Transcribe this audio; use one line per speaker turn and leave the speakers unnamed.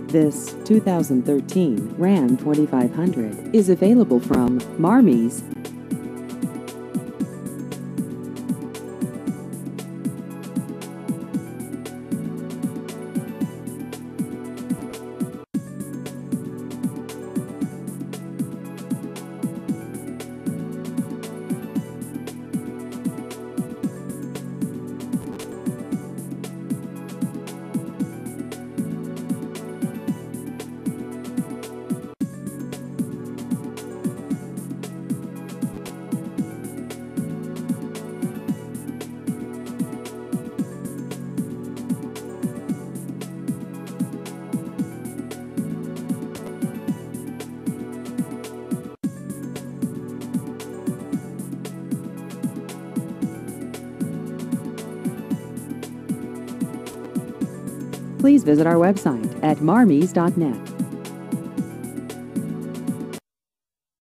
This 2013 Ram 2500 is available from Marmies. Please visit our website at marmies.net.